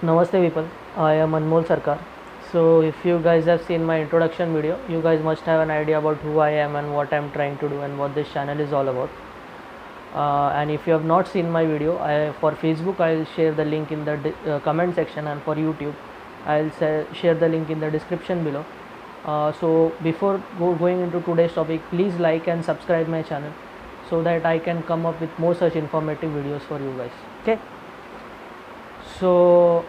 Namaste people, I am Anmol Sarkar. So if you guys have seen my introduction video, you guys must have an idea about who I am and what I am trying to do and what this channel is all about. And if you have not seen my video, for Facebook I'll share the link in the comment section, and for YouTube I'll share the link in the description below. So before going into today's topic, please like and subscribe my channel so that I can come up with more such informative videos for you guys. Okay, so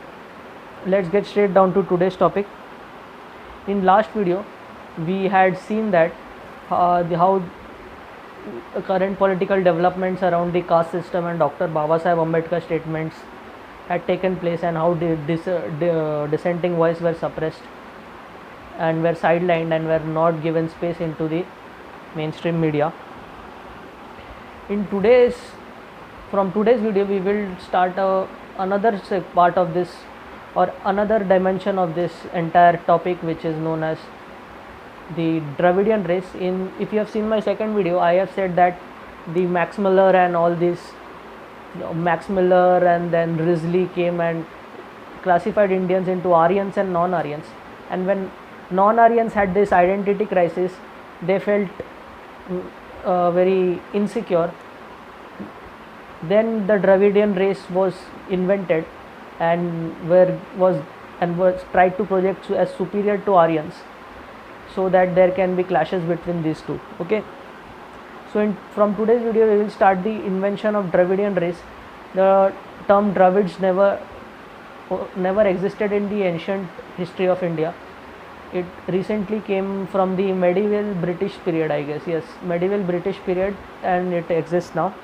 let's get straight down to today's topic. In last video we had seen that how current political developments around the caste system and Dr. Babasaheb Ambedkar statements had taken place, and how the dissenting voice were suppressed and were sidelined and were not given space into the mainstream media. From today's video we will start another part of this, or another dimension of this entire topic, which is known as the Dravidian race. If you have seen my second video, I have said that the Max Muller and all this, Max Muller and then Risley came and classified Indians into Aryans and non-Aryans, and when non-Aryans had this identity crisis, they felt very insecure. Then the Dravidian race was invented and was tried to project as superior to Aryans, so that there can be clashes between these two. Okay, so from today's video we will start the invention of Dravidian race. The term Dravids never existed in the ancient history of India. It recently came from the medieval British period, I guess. Yes, medieval British period, and it exists now.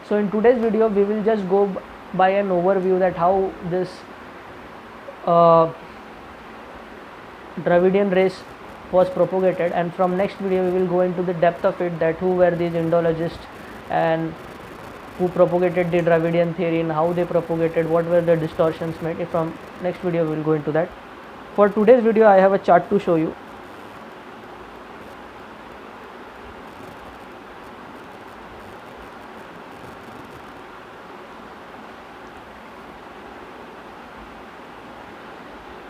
So in today's video we will just go by an overview that how this Dravidian race was propagated, and from next video we will go into the depth of it, that who were these Indologists and who propagated the Dravidian theory and how they propagated, what were the distortions made. From next video we will go into that. For today's video I have a chart to show you.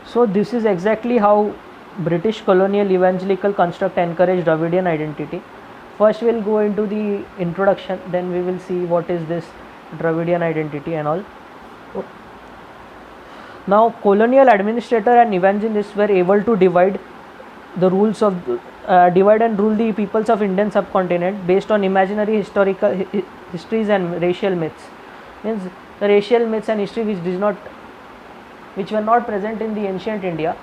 So this is exactly how British colonial evangelical construct encouraged Dravidian identity. First we will go into the introduction, then we will see what is this Dravidian identity and all. Now colonial administrator and evangelists were able to divide and rule the peoples of Indian subcontinent based on imaginary historical histories and racial myths. Means the racial myths and history which were not present in the ancient India.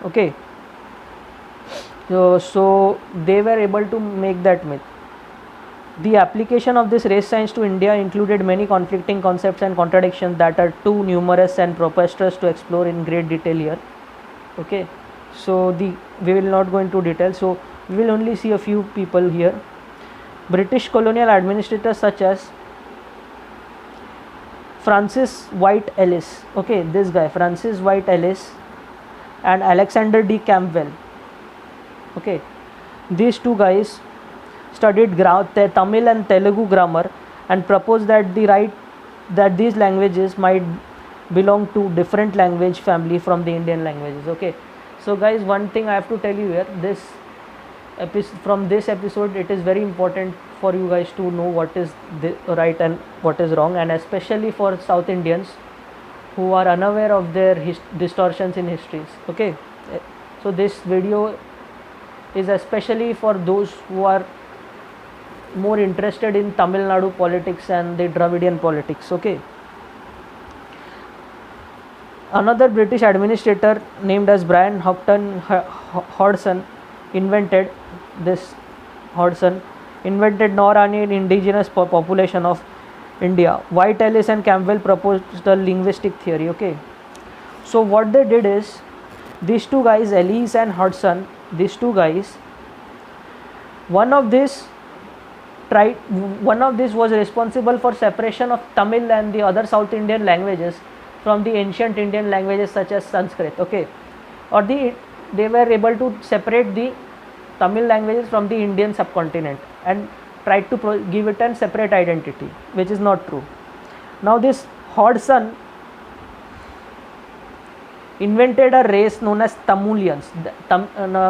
Okay, so they were able to make that myth. The application of this race science to India included many conflicting concepts and contradictions that are too numerous and preposterous to explore in great detail here. Okay, so we will not go into detail, so we will only see a few people here. British colonial administrators such as Francis White Ellis, okay, this guy Francis White Ellis and Alexander D. Campbell. Okay, these two guys studied Tamil and Telugu grammar and proposed that these languages might belong to different language family from the Indian languages. Okay, so guys, one thing I have to tell you here, from this episode it is very important for you guys to know what is right and what is wrong, and especially for South Indians who are unaware of their distortions in histories. Okay, so this video is especially for those who are more interested in Tamil Nadu politics and the Dravidian politics. Okay, another British administrator named as Brian Houghton Hodgson invented non-Aryan indigenous population of India. White, Ellis and Campbell proposed the linguistic theory. Okay, so what they did is, these two guys, Ellis and Hodgson, these two guys, one of this was responsible for separation of Tamil and the other South Indian languages from the ancient Indian languages such as Sanskrit. Okay, or they were able to separate the Tamil languages from the Indian subcontinent and tried to give it a separate identity, which is not true. Now this Hodgson invented a race known as Tamulians,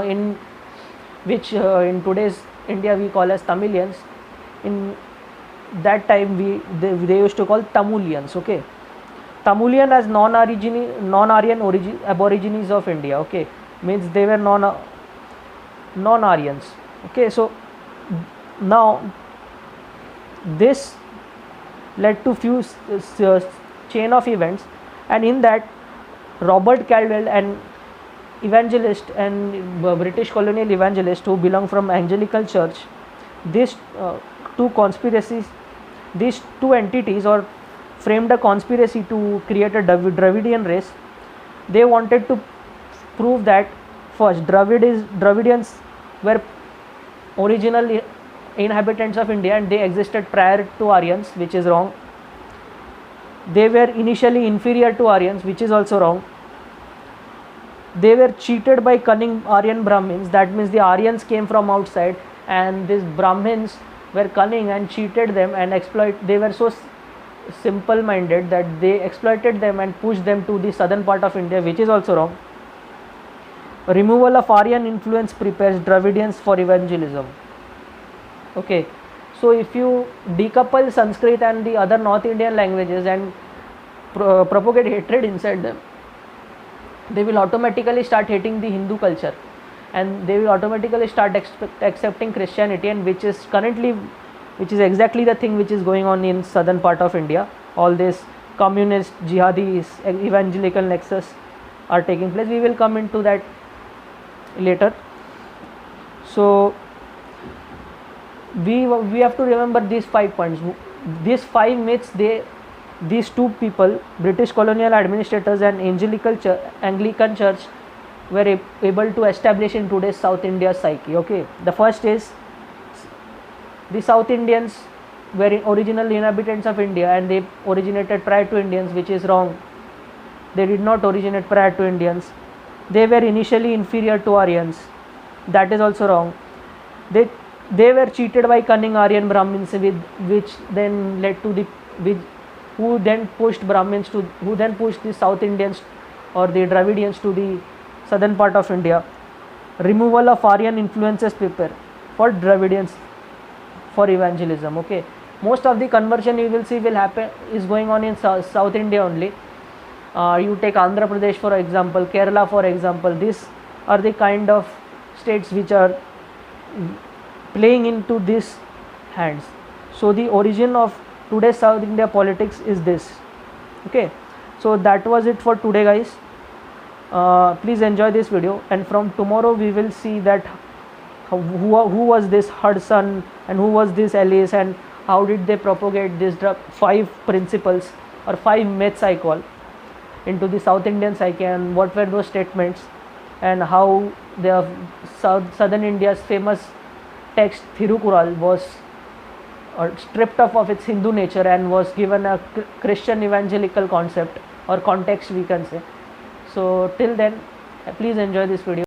in which in today's India we call as Tamilians. In that time they used to call Tamulians. Okay, Tamulian as non-Aryan aborigines of India. Okay, means they were non-Aryans. Okay, so now this led to few chain of events, and in that Robert Caldwell, an evangelist and British colonial evangelist who belonged from Anglican Church, these two conspiracies, these two entities or framed a conspiracy to create a Dravidian race. They wanted to prove that first Dravidians were original inhabitants of India and they existed prior to Aryans, which is wrong. They were initially inferior to Aryans, which is also wrong. They were cheated by cunning Aryan Brahmins. That means the Aryans came from outside and these Brahmins were cunning and cheated them and they were so simple minded that they exploited them and pushed them to the southern part of India, which is also wrong. Removal of Aryan influence prepares Dravidians for evangelism. Okay, so if you decouple Sanskrit and the other North Indian languages and propagate hatred inside them, they will automatically start hating the Hindu culture and they will automatically start accepting Christianity, and which is exactly the thing which is going on in southern part of India. All this communist, jihadis, evangelical nexus are taking place. We will come into that later. So we have to remember these 5 points. These 5 myths, these two people, British colonial administrators and Anglican Church, were able to establish in today's South India psyche. Okay, the first is the South Indians were original inhabitants of India and they originated prior to Indians, which is wrong. They did not originate prior to Indians. They were initially inferior to Aryans. That is also wrong. They were cheated by cunning Aryan Brahmins, which then led to who then pushed the South Indians or the Dravidians to the southern part of India. Removal of Aryan influences prepare for Dravidians for evangelism. Okay, most of the conversion you will see is going on in South India only. You take Andhra Pradesh for example, Kerala for example. These are the kind of states which are playing into these hands. So the origin of today's South India politics is this. Okay, so that was it for today, guys. Please enjoy this video, and from tomorrow we will see that who was this Hudson and who was this Ellis and how did they propagate these 5 principles or 5 myths I call into the South Indian psyche, and what were those statements, and how the southern India's famous text Thirukural was stripped off of its Hindu nature and was given a Christian evangelical concept or context, we can say. So till then, please enjoy this video.